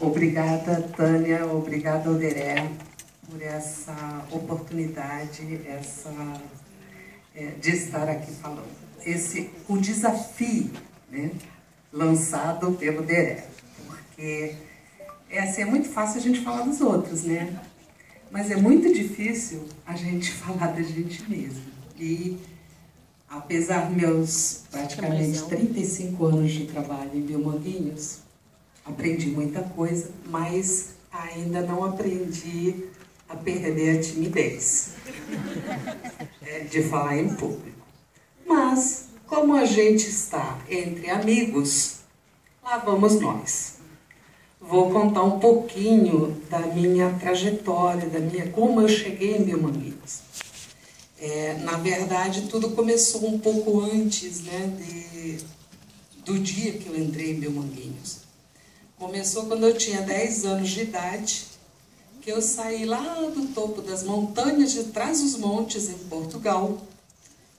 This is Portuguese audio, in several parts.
Obrigada, Tânia, obrigada, Oderé, por essa oportunidade de estar aqui falando. O desafio, né, lançado pelo Oderé, porque é muito fácil a gente falar dos outros, né? Mas é muito difícil a gente falar da gente mesmo. E, apesar dos meus praticamente 35 anos de trabalho em Biomanguinhos, aprendi muita coisa, mas ainda não aprendi a perder a timidez de falar em público. Mas, como a gente está entre amigos, lá vamos nós. Vou contar um pouquinho da minha trajetória, como eu cheguei em Biomanguinhos. Na verdade, tudo começou um pouco antes, né, do dia que eu entrei em Biomanguinhos. Começou quando eu tinha 10 anos de idade, que eu saí lá do topo das montanhas de Trás-os-Montes, em Portugal,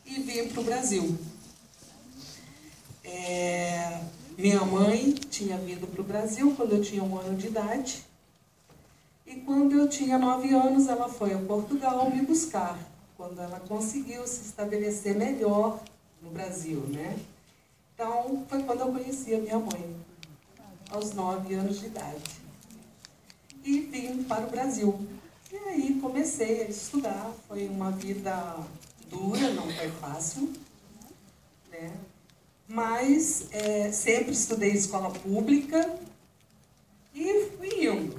e vim para o Brasil. Minha mãe tinha vindo para o Brasil quando eu tinha 1 ano de idade, e quando eu tinha 9 anos ela foi a Portugal me buscar, quando ela conseguiu se estabelecer melhor no Brasil, né? Então, foi quando eu conheci a minha mãe, aos 9 anos de idade. E vim para o Brasil. E aí comecei a estudar, foi uma vida dura, não foi fácil, né? Mas sempre estudei em escola pública e fui indo.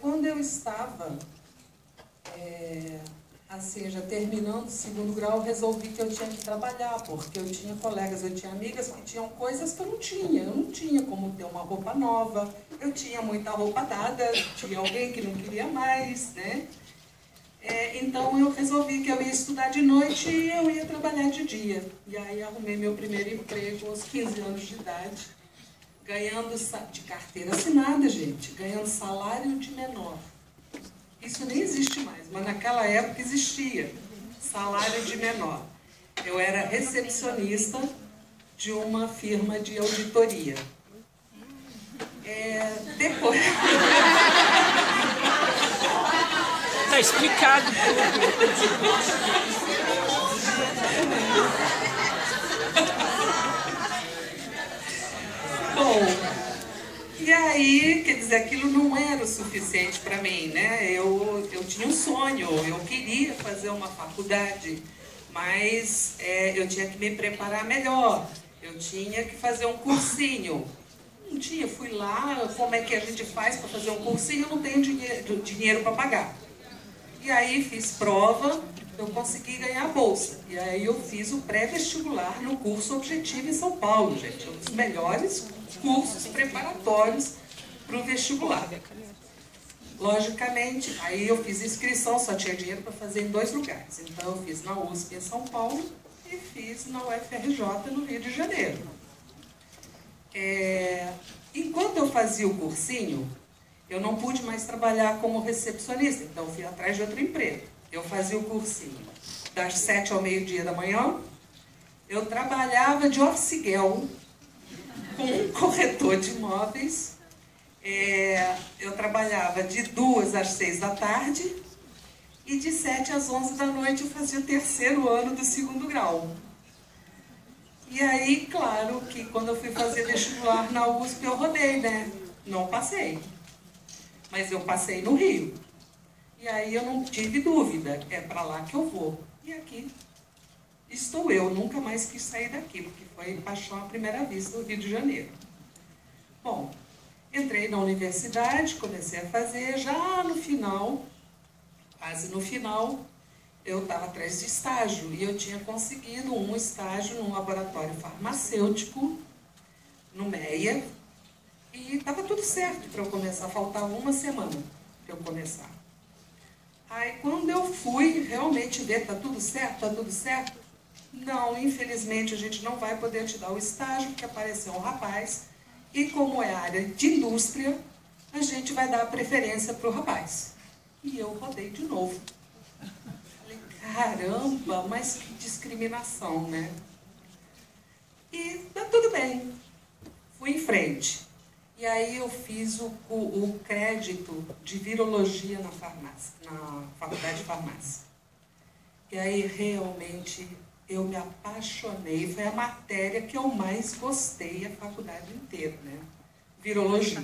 Quando eu estava, assim, já terminando o 2º grau, resolvi que eu tinha que trabalhar, porque eu tinha colegas, eu tinha amigas que tinham coisas que eu não tinha. Eu não tinha como ter uma roupa nova, eu tinha muita roupa dada, tinha alguém que não queria mais, né? Então eu resolvi que eu ia estudar de noite e eu ia trabalhar de dia. E aí arrumei meu primeiro emprego aos 15 anos de idade, ganhando de carteira assinada, gente, ganhando salário de menor. Isso nem existe mais, mas naquela época existia salário de menor. Eu era recepcionista de uma firma de auditoria. Depois... Está explicado Bom, e aí, quer dizer, aquilo não era o suficiente para mim, né? Eu tinha um sonho, eu queria fazer uma faculdade, mas eu tinha que me preparar melhor, eu tinha que fazer um cursinho. Não tinha, fui lá, como é que a gente faz para fazer um cursinho? Eu não tenho dinheiro para pagar. E aí fiz prova, eu consegui ganhar a bolsa. E aí eu fiz o pré-vestibular no curso Objetivo em São Paulo, gente. Um dos melhores cursos preparatórios para o vestibular. Logicamente, aí eu fiz inscrição, só tinha dinheiro para fazer em 2 lugares. Então eu fiz na USP em São Paulo e fiz na UFRJ no Rio de Janeiro. Enquanto eu fazia o cursinho, eu não pude mais trabalhar como recepcionista, então eu fui atrás de outro emprego. Eu fazia o cursinho das 7 ao meio-dia da manhã, eu trabalhava de office girl com um corretor de imóveis, eu trabalhava de 2 às 6 da tarde e de 7 às 11 da noite eu fazia o 3º ano do 2º grau. E aí, claro, que quando eu fui fazer vestibular na USP eu rodei, né? Não passei. Mas eu passei no Rio. E aí eu não tive dúvida, é para lá que eu vou. E aqui estou eu, nunca mais quis sair daqui, porque foi paixão à primeira vista do Rio de Janeiro. Bom, entrei na universidade, comecei a fazer, já no final, quase no final, eu estava atrás de estágio, e eu tinha conseguido um estágio num laboratório farmacêutico, no MEIA, e estava tudo certo para eu começar, faltava 1 semana para eu começar. Aí quando eu fui realmente ver, está tudo certo? Não, infelizmente a gente não vai poder te dar o estágio, porque apareceu um rapaz, e como é área de indústria, a gente vai dar a preferência para o rapaz. E eu rodei de novo. Falei, caramba, mas que discriminação, né? E tá tudo bem. Fui em frente. E aí eu fiz o crédito de virologia na farmácia, na faculdade de farmácia. E aí realmente eu me apaixonei, foi a matéria que eu mais gostei a faculdade inteira, né? Virologia.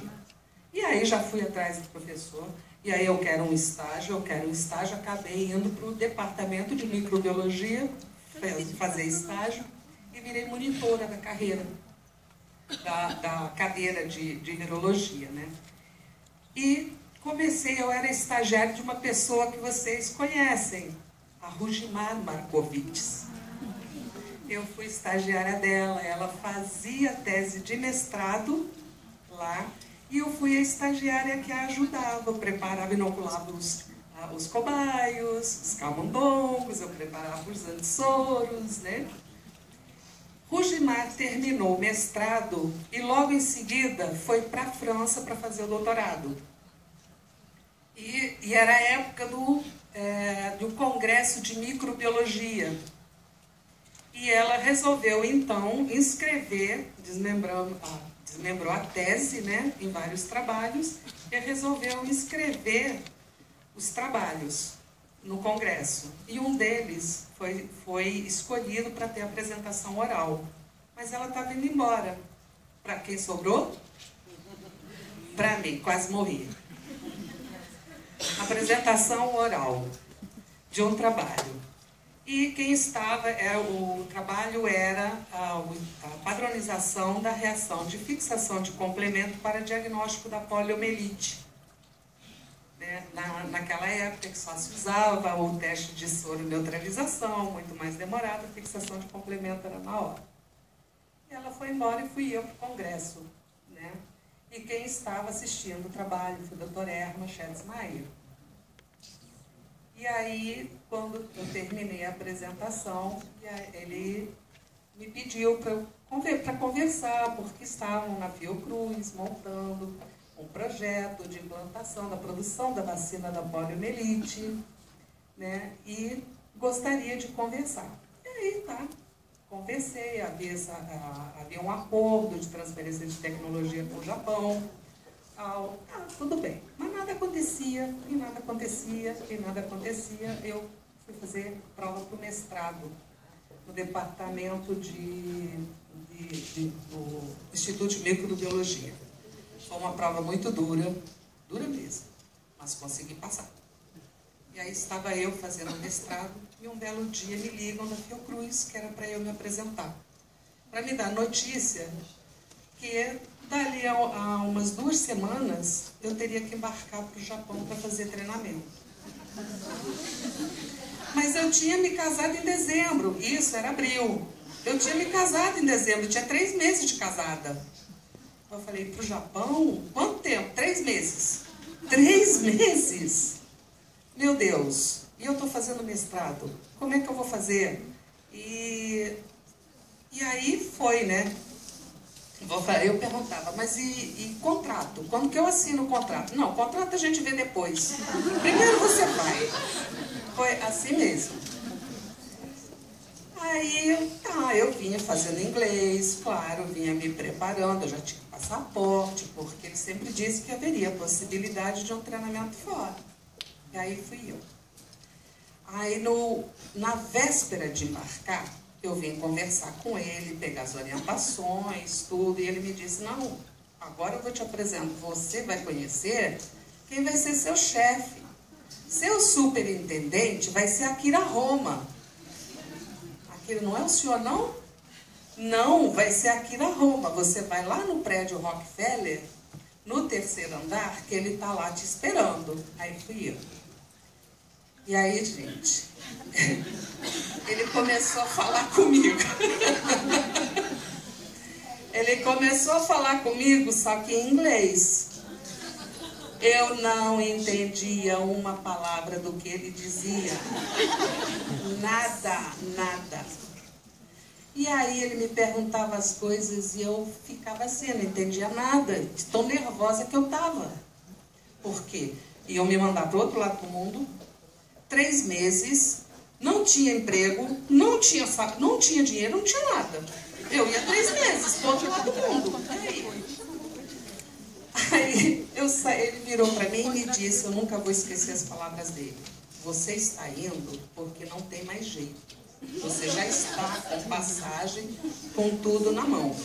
E aí já fui atrás do professor, e aí eu quero um estágio, acabei indo para o departamento de microbiologia, fazer estágio, e virei monitora da carreira, da cadeira de virologia, né? E eu era estagiária de uma pessoa que vocês conhecem, a Rugimar Markovits. Eu fui estagiária dela, ela fazia tese de mestrado lá, e eu fui a estagiária que a ajudava, eu preparava, inoculava os cobaios, os camundongos, eu preparava os antissoros, né? Rugimar terminou o mestrado e logo em seguida foi para a França para fazer o doutorado. E era a época do Congresso de Microbiologia. E ela resolveu, então, desmembrou a tese, né, em vários trabalhos, e resolveu inscrever os trabalhos no Congresso. E um deles foi escolhido para ter apresentação oral. Mas ela estava indo embora. Para quem sobrou? Para mim, quase morri. Apresentação oral de um trabalho. E quem estava, o trabalho era a padronização da reação de fixação de complemento para diagnóstico da poliomielite. Né? Naquela época que só se usava o teste de soro-neutralização, muito mais demorado, a fixação de complemento era na hora. E ela foi embora e fui eu para o congresso. Né? E quem estava assistindo o trabalho foi o Dr. Erma Schetzmaier. E aí, quando eu terminei a apresentação, ele me pediu para conversar, porque estavam na Fiocruz montando um projeto de implantação da produção da vacina da poliomielite, né? E gostaria de conversar. E aí, tá, conversei, havia um acordo de transferência de tecnologia com o Japão. Tudo bem, mas nada acontecia, e nada acontecia, e nada acontecia. Eu fui fazer prova para o mestrado no departamento do Instituto de Microbiologia. Foi uma prova muito dura mesmo, mas consegui passar. E aí estava eu fazendo mestrado, e um belo dia me ligam da Fiocruz, que era para eu me apresentar, para me dar notícia que dali a umas 2 semanas eu teria que embarcar para o Japão para fazer treinamento. Mas eu tinha me casado em dezembro, isso era abril. Eu tinha me casado em dezembro, tinha 3 meses de casada. Eu falei, para o Japão? Quanto tempo? 3 meses. 3 meses? Meu Deus, e eu estou fazendo mestrado, como é que eu vou fazer? E aí foi, né? Eu perguntava, mas e contrato? Quando que eu assino o contrato? Não, contrato a gente vê depois. Primeiro você vai. Foi assim mesmo. Aí, eu vinha fazendo inglês, claro, vinha me preparando, eu já tinha passaporte, porque ele sempre disse que haveria possibilidade de um treinamento fora. E aí fui eu. Aí, na véspera de embarcar, eu vim conversar com ele, pegar as orientações, tudo, e ele me disse, não, agora eu vou te apresentar, você vai conhecer quem vai ser seu chefe. Seu superintendente vai ser Akira Roma. Akira, não é o senhor, não? Não, vai ser Akira Roma. Você vai lá no prédio Rockefeller, no 3º andar, que ele está lá te esperando. Aí fui eu. E aí, gente, ele começou a falar comigo. Ele começou a falar comigo, só que em inglês. Eu não entendia uma palavra do que ele dizia. Nada, nada. E aí ele me perguntava as coisas e eu ficava assim, eu não entendia nada, de tão nervosa que eu estava. Por quê? Iam me mandar para o outro lado do mundo, 3 meses, não tinha emprego, não tinha dinheiro, não tinha nada. Eu ia 3 meses para o outro lado do mundo. E aí? ele virou para mim e me disse, eu nunca vou esquecer as palavras dele. Você está indo porque não tem mais jeito. Você já está com passagem, com tudo na mão.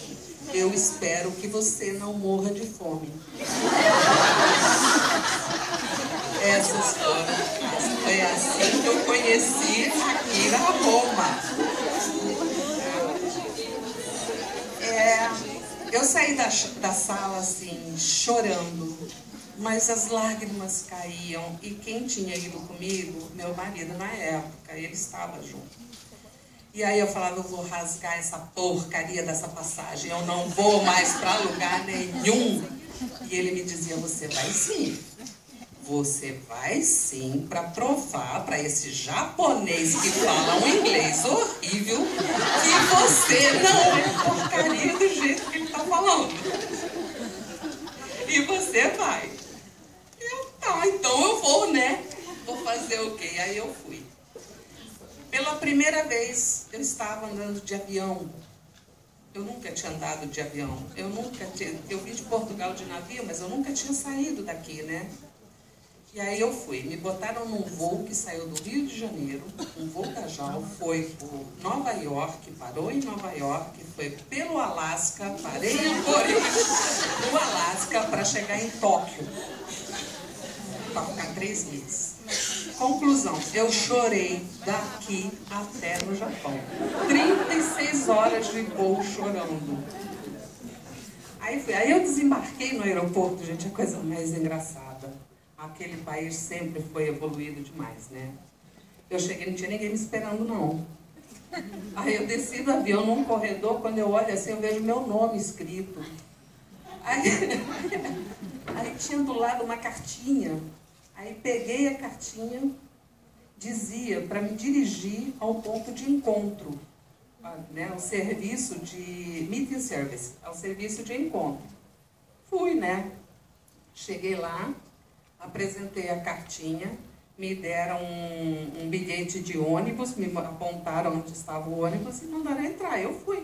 Eu espero que você não morra de fome. Foi assim que eu conheci Akira Roma. Eu saí da sala assim, chorando, mas as lágrimas caíam. E quem tinha ido comigo? Meu marido na época, ele estava junto. E aí eu falava, eu vou rasgar essa porcaria dessa passagem, eu não vou mais para lugar nenhum. E ele me dizia, você vai sim. Você vai sim para provar para esse japonês que fala um inglês horrível que você não é porcaria do jeito que ele está falando. E você vai. Tá, então eu vou, né? Vou fazer o quê? Aí eu fui. Pela primeira vez eu estava andando de avião. Eu nunca tinha andado de avião. Eu vim de Portugal de navio, mas eu nunca tinha saído daqui, né? E aí eu fui, me botaram num voo que saiu do Rio de Janeiro, um voo Cajal, foi por Nova York, parou em Nova York, foi pelo Alasca, parei no Alasca para chegar em Tóquio, para ficar 3 meses. Conclusão, eu chorei daqui até no Japão. 36 horas de voo chorando. Aí eu desembarquei no aeroporto, gente, a coisa mais engraçada. Aquele país sempre foi evoluído demais, né? Eu cheguei, não tinha ninguém me esperando, não. Aí eu desci do avião num corredor, quando eu olho assim, eu vejo meu nome escrito. Aí tinha do lado uma cartinha. Aí peguei a cartinha, dizia para me dirigir ao ponto de encontro, né? O serviço de meeting service, ao serviço de encontro. Fui, né? Cheguei lá, apresentei a cartinha, me deram um bilhete de ônibus, me apontaram onde estava o ônibus e mandaram entrar. Eu fui.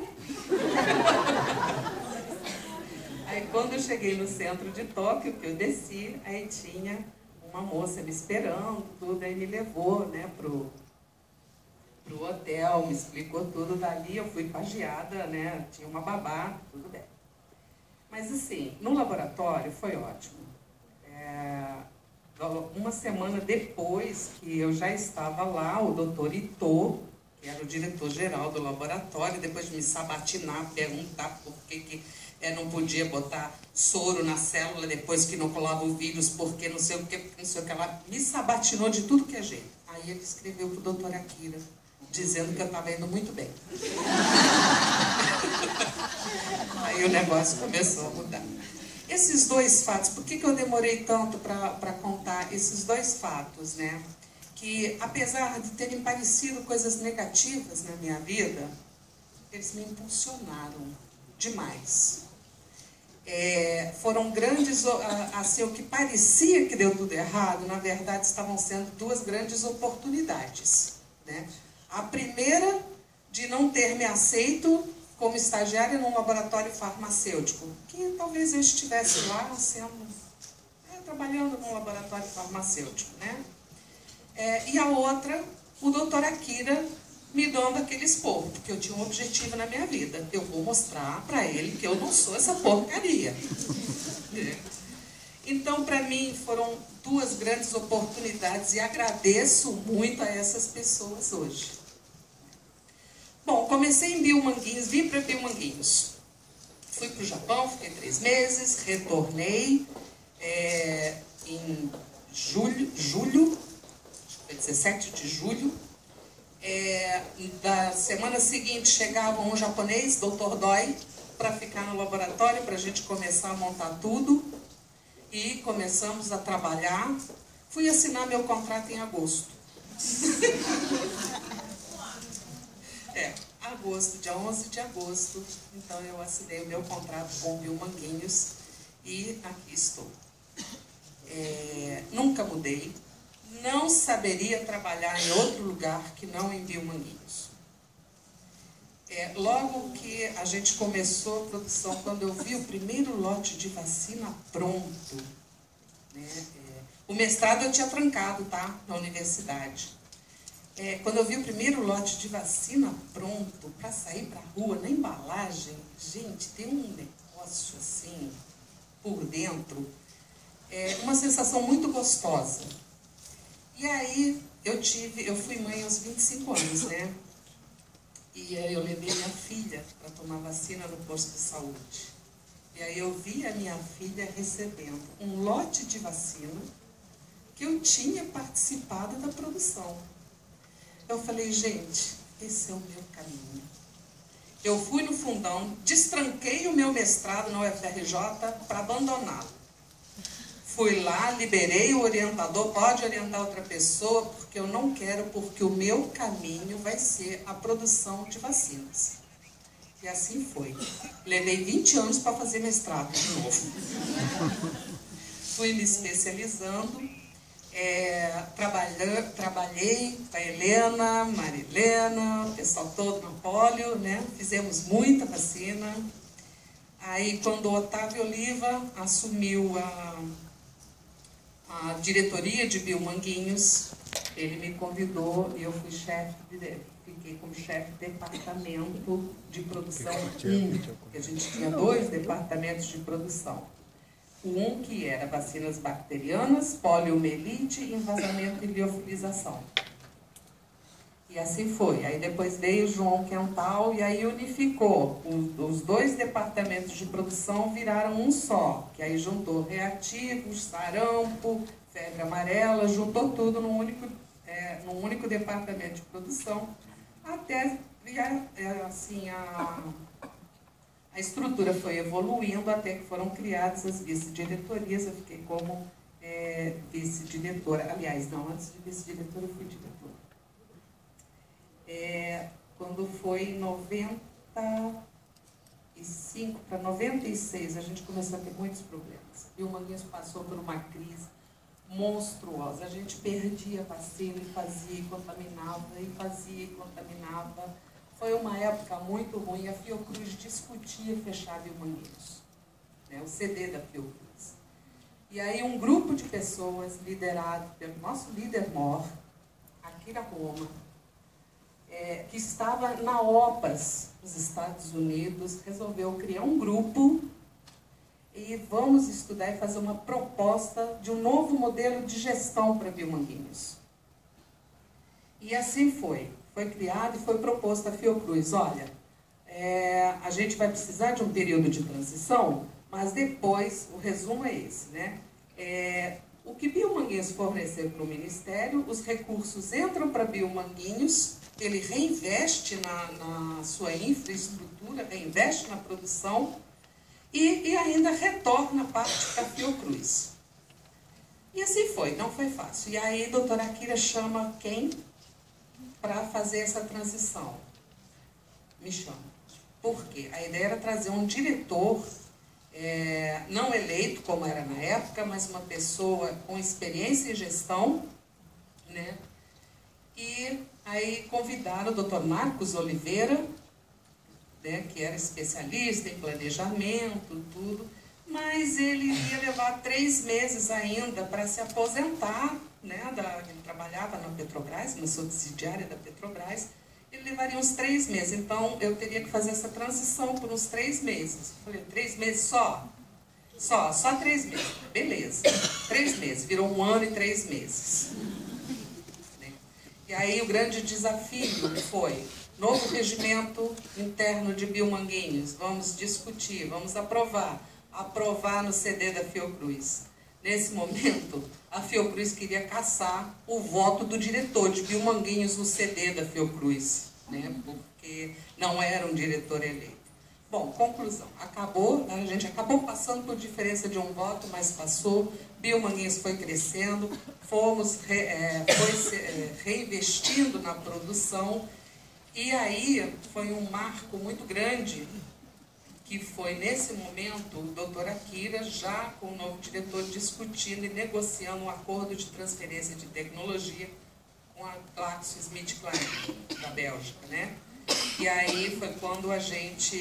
Aí quando eu cheguei no centro de Tóquio, que eu desci, aí tinha uma moça me esperando, tudo, aí me levou, né, pro hotel, me explicou tudo. Dali eu fui pagiada, né, tinha uma babá, tudo bem. Mas assim, no laboratório foi ótimo. Uma semana depois que eu já estava lá, o doutor Ito, que era o diretor-geral do laboratório, depois de me sabatinar, perguntar por que não podia botar soro na célula depois que inoculava o vírus, porque não sei o que, ela me sabatinou de tudo que é jeito. Aí ele escreveu para o doutor Akira, dizendo que eu estava indo muito bem. Aí o negócio começou a mudar. Esses 2 fatos, por que eu demorei tanto para contar esses 2 fatos, né? Que apesar de terem parecido coisas negativas na minha vida, eles me impulsionaram demais. Foram grandes, assim, o que parecia que deu tudo errado, na verdade estavam sendo 2 grandes oportunidades, né? A primeira, de não ter me aceito como estagiária num laboratório farmacêutico, que talvez eu estivesse lá trabalhando num laboratório farmacêutico, né? E a outra, o doutor Akira me dando aquele esporro, porque eu tinha um objetivo na minha vida. Eu vou mostrar para ele que eu não sou essa porcaria. Então, para mim, foram 2 grandes oportunidades e agradeço muito a essas pessoas hoje. Bom, comecei em Biomanguinhos, vim para Biomanguinhos. Fui para o Japão, fiquei 3 meses, retornei em julho, foi 17 de julho. Da semana seguinte chegava um japonês, Dr. Doi, para ficar no laboratório, para a gente começar a montar tudo. E começamos a trabalhar. Fui assinar meu contrato em agosto. Agosto, dia 11 de agosto. Então eu assinei o meu contrato com o Biomanguinhos e aqui estou. Nunca mudei. Não saberia trabalhar em outro lugar que não em Biomanguinhos. Logo que a gente começou a produção, quando eu vi o primeiro lote de vacina pronto, né? O mestrado eu tinha trancado, tá? Na universidade. Quando eu vi o primeiro lote de vacina pronto para sair para a rua, na embalagem, gente, tem um negócio assim, por dentro, uma sensação muito gostosa. E aí eu fui mãe aos 25 anos, né? E aí eu levei minha filha para tomar vacina no posto de saúde. E aí eu vi a minha filha recebendo um lote de vacina que eu tinha participado da produção. Eu falei, gente, esse é o meu caminho. Eu fui no fundão, destranquei o meu mestrado na UFRJ para abandoná-lo. Fui lá, liberei o orientador, pode orientar outra pessoa, porque eu não quero, porque o meu caminho vai ser a produção de vacinas. E assim foi. Levei 20 anos para fazer mestrado de novo. Fui me especializando. Trabalhei com a Helena, Marilena, o pessoal todo na polio, né? Fizemos muita vacina. Aí, quando o Otávio Oliva assumiu a diretoria de Biomanguinhos, ele me convidou e eu fui fiquei como chefe de departamento de produção 1, porque a gente tinha 2 departamentos de produção. Um que era vacinas bacterianas, poliomielite, envasamento e liofilização. E assim foi. Aí depois veio o João Quental e aí unificou. Os 2 departamentos de produção viraram um só, que aí juntou reativos, sarampo, febre amarela, juntou tudo num único departamento de produção, até assim a estrutura foi evoluindo até que foram criadas as vice-diretorias. Eu fiquei como vice-diretora. Aliás, não, antes de vice-diretora eu fui diretora. Quando foi em 95 para 96, a gente começou a ter muitos problemas. Biomanguinhos passou por uma crise monstruosa. A gente perdia vacina e fazia e contaminava, e fazia e contaminava. Foi uma época muito ruim. A Fiocruz discutia fechar Biomanguinhos, né, o CD da Fiocruz. E aí um grupo de pessoas, liderado pelo nosso líder mor, Akira Roma, que estava na OPAS, nos Estados Unidos, resolveu criar um grupo e vamos estudar e fazer uma proposta de um novo modelo de gestão para Biomanguinhos. E assim foi. Foi criado e foi proposto a Fiocruz, olha, a gente vai precisar de um período de transição, mas depois, o resumo é esse, né? O que Biomanguinhos fornecer para o Ministério, os recursos entram para Biomanguinhos, ele reinveste na sua infraestrutura, reinveste na produção e ainda retorna parte para a Fiocruz. E assim foi, não foi fácil. E aí a doutora Akira chama quem para fazer essa transição? Me chama. Por quê? A ideia era trazer um diretor, não eleito, como era na época, mas uma pessoa com experiência em gestão, né? E aí convidaram o Dr. Marcos Oliveira, né, que era especialista em planejamento, tudo, mas ele ia levar 3 meses ainda para se aposentar, né, ele trabalhava na Petrobras, na subsidiária da Petrobras, ele levaria uns 3 meses, então eu teria que fazer essa transição por uns 3 meses. Eu falei, 3 meses só? Só 3 meses. Beleza, 3 meses, virou 1 ano e 3 meses. E aí o grande desafio foi novo regimento interno de Biomanguinhos, vamos discutir, vamos aprovar no CD da Fiocruz. Nesse momento, a Fiocruz queria caçar o voto do diretor de Biomanguinhos no CD da Fiocruz, né, porque não era um diretor eleito. Bom, conclusão, a gente acabou passando por diferença de um voto, mas passou, Biomanguinhos foi crescendo, fomos reinvestindo na produção, e aí foi um marco muito grande, que foi nesse momento o doutor Akira, já com o novo diretor, discutindo e negociando um acordo de transferência de tecnologia com a GlaxoSmithKline, da Bélgica, né? E aí foi quando a gente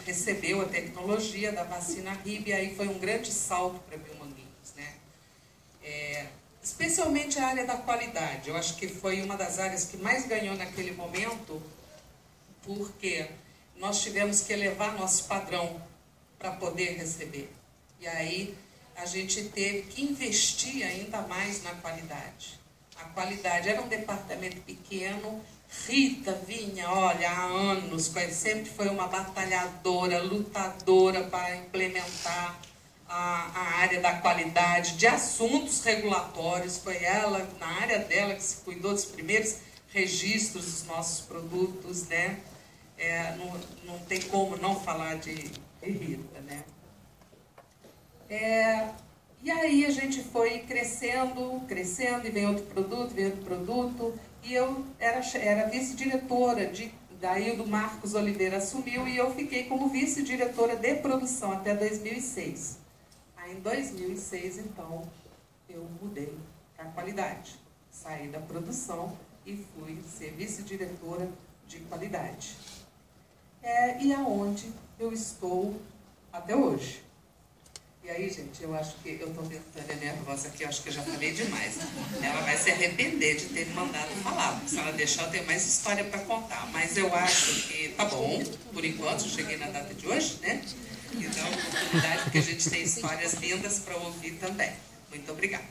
recebeu a tecnologia da vacina RIB, e aí foi um grande salto para Biomanguinhos. né? Especialmente a área da qualidade. Eu acho que foi uma das áreas que mais ganhou naquele momento, porque nós tivemos que elevar nosso padrão para poder receber. E aí a gente teve que investir ainda mais na qualidade. A qualidade era um departamento pequeno. Rita vinha, olha, há anos, sempre foi uma batalhadora, lutadora para implementar a área da qualidade, de assuntos regulatórios. Foi ela, na área dela, que se cuidou dos primeiros registros dos nossos produtos, né? Não tem como não falar de Rita, né? E aí a gente foi crescendo, e vem outro produto, e eu era vice-diretora, daí o do Marcos Oliveira assumiu, e eu fiquei como vice-diretora de produção até 2006. Aí em 2006, então, eu mudei para a qualidade. Saí da produção e fui ser vice-diretora de qualidade. E aonde eu estou até hoje. E aí, gente, eu acho que eu estou tentando a minha voz aqui, eu acho que eu já falei demais. Ela vai se arrepender de ter me mandado falar, porque se ela deixar eu tenho mais história para contar. Mas eu acho que tá bom, por enquanto, eu cheguei na data de hoje, né? Então, oportunidade, porque a gente tem histórias lindas para ouvir também. Muito obrigada.